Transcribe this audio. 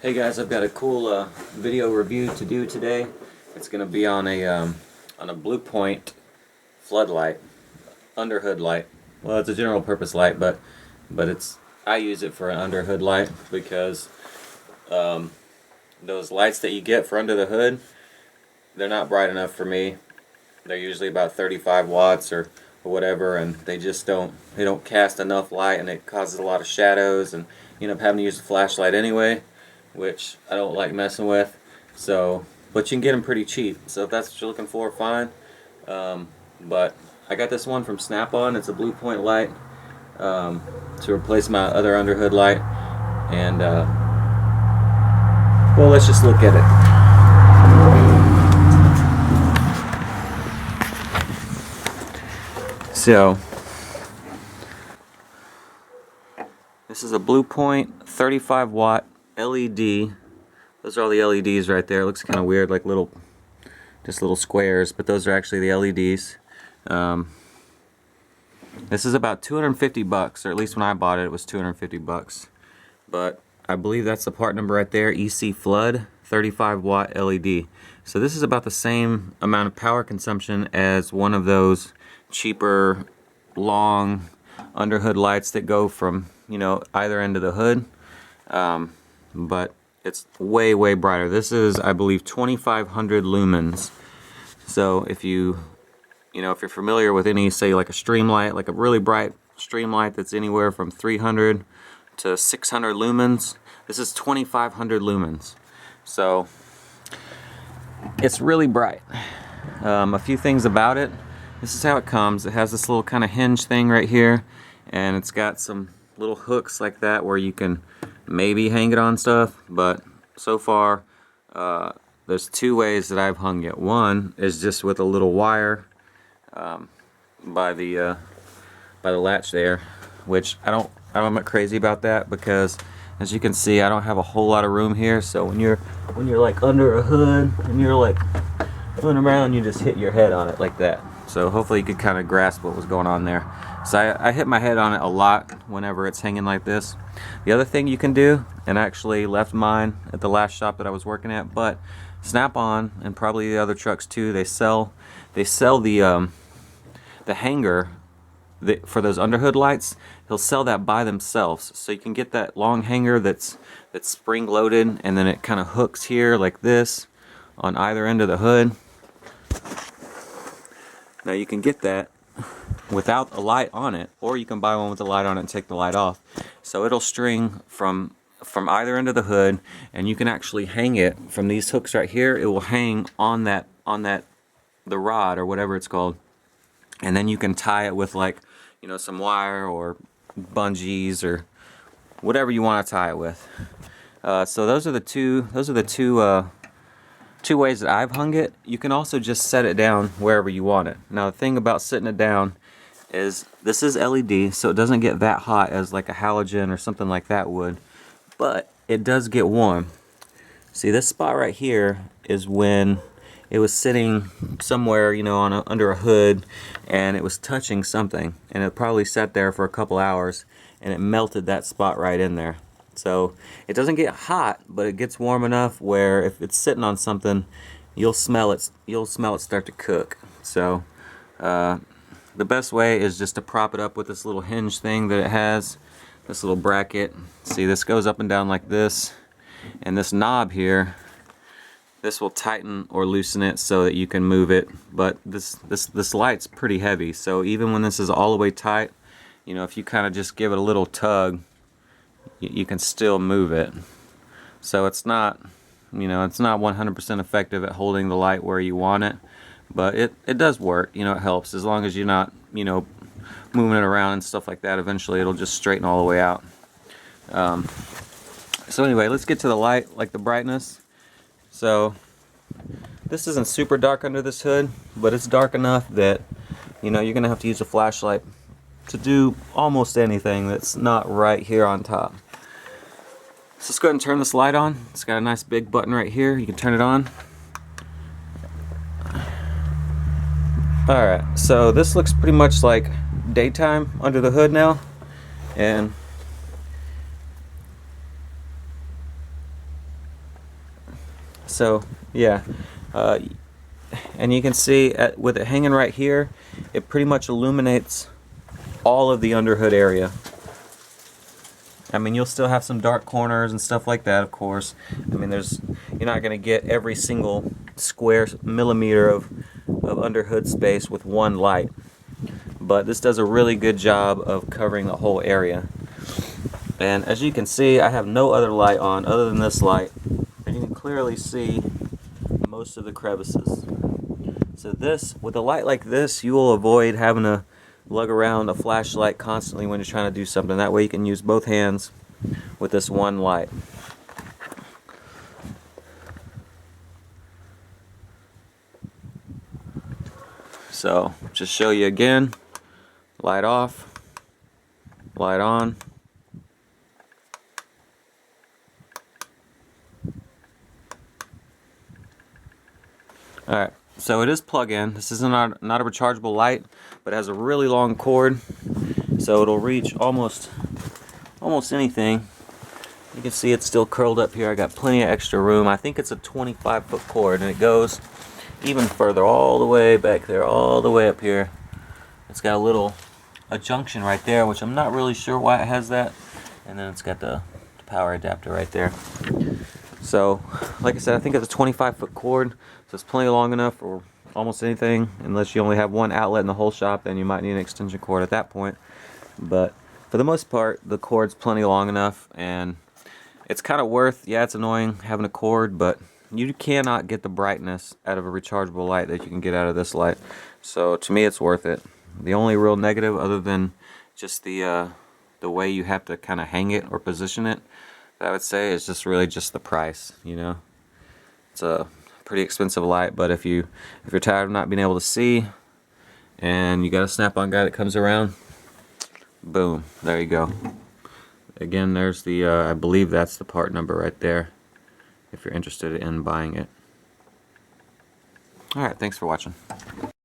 Hey guys, I've got a cool video review to do today. It's going to be on a Blue Point floodlight, under hood light. Well, it's a general purpose light, but I use it for an under hood light because those lights that you get for under the hood, they're not bright enough for me. They're usually about 35 watts or whatever, and they don't cast enough light, and it causes a lot of shadows, and you end up having to use a flashlight anyway, which I don't like messing with. So, but you can get them pretty cheap. So if that's what you're looking for, fine. But I got this one from Snap-on. It's a Blue Point light to replace my other underhood light. And well, let's just look at it. So this is a Blue Point 35 watt LED. Those are all the LEDs right there. It looks kind of weird, like just little squares, but those are actually the LEDs. This is about 250 bucks, or at least when I bought it, it was 250 bucks. But I believe that's the part number right there, ECFLOOD 35 watt LED. So this is about the same amount of power consumption as one of those cheaper, long underhood lights that go from, either end of the hood. But it's way, way brighter. This is, I believe, 2,500 lumens. So if if you're familiar with any, say, like a stream light, like a really bright stream light that's anywhere from 300 to 600 lumens, this is 2,500 lumens. So it's really bright. A few things about it. This is how it comes. It has this little kind of hinge thing right here, and it's got some little hooks like that where you can maybe hang it on stuff, but so far there's two ways that I've hung it. One is just with a little wire by the latch there, which I'm not crazy about that because, as you can see, I don't have a whole lot of room here. So when you're like under a hood and you're like going around, you just hit your head on it like that. So hopefully you could kind of grasp what was going on there. So I hit my head on it a lot whenever it's hanging like this. The other thing you can do, and I actually left mine at the last shop that I was working at, but Snap-on and probably the other trucks too, they sell the hanger for those underhood lights. He'll sell that by themselves, so you can get that long hanger that's spring loaded, and then it kind of hooks here like this on either end of the hood. Now you can get that without a light on it, or you can buy one with a light on it and take the light off. So it'll string from either end of the hood, and you can actually hang it from these hooks right here. It will hang on the rod or whatever it's called, and then you can tie it with some wire or bungees or whatever you want to tie it with. So those are the two ways that I've hung it. You can also just set it down wherever you want it. Now the thing about sitting it down is this is LED, so it doesn't get that hot as like a halogen or something like that would, but it does get warm. See, this spot right here is when it was sitting somewhere, under a hood, and it was touching something, and it probably sat there for a couple hours, and it melted that spot right in there. So it doesn't get hot, but it gets warm enough where if it's sitting on something, you'll smell it start to cook. So the best way is just to prop it up with this little hinge thing that it has, this little bracket. See, this goes up and down like this, and this knob here, this will tighten or loosen it so that you can move it. But this light's pretty heavy, so even when this is all the way tight, if you kind of just give it a little tug, you can still move it. So it's not 100% effective at holding the light where you want it, but it does work. It helps as long as you're not moving it around and stuff like that. Eventually it'll just straighten all the way out. So anyway, let's get to the light, like the brightness. So this isn't super dark under this hood, but it's dark enough that you're gonna have to use a flashlight to do almost anything that's not right here on top. So let's go ahead and turn this light on. It's got a nice big button right here. You can turn it on. Alright, so this looks pretty much like daytime under the hood now. And So yeah, and you can see with it hanging right here, it pretty much illuminates all of the underhood area. I mean, you'll still have some dark corners and stuff like that, of course. I mean, you're not going to get every single square millimeter of underhood space with one light. But this does a really good job of covering the whole area. And as you can see, I have no other light on other than this light. And you can clearly see most of the crevices. So with a light like this, you will avoid having to lug around a flashlight constantly when you're trying to do something. That way you can use both hands with this one light. So just show you again, light off, light on. Alright, so it is plug-in. This is not a rechargeable light, but it has a really long cord, so it'll reach almost anything. You can see it's still curled up here. I got plenty of extra room. I think it's a 25-foot cord, and it goes even further, all the way back there, all the way up here. It's got a junction right there, which I'm not really sure why it has that, and then it's got the power adapter right there. So, like I said, I think it's a 25-foot cord, so it's plenty long enough for almost anything, unless you only have one outlet in the whole shop, then you might need an extension cord at that point. But for the most part, the cord's plenty long enough, and it's kind of yeah, it's annoying having a cord, but you cannot get the brightness out of a rechargeable light that you can get out of this light. So to me, it's worth it. The only real negative, other than just the way you have to kind of hang it or position it, I would say is just really just the price. You know, it's a pretty expensive light, but if you're tired of not being able to see, and you got a snap-on guy that comes around, boom, there you go. Again, there's the I believe that's the part number right there, if you're interested in buying it. Alright, thanks for watching.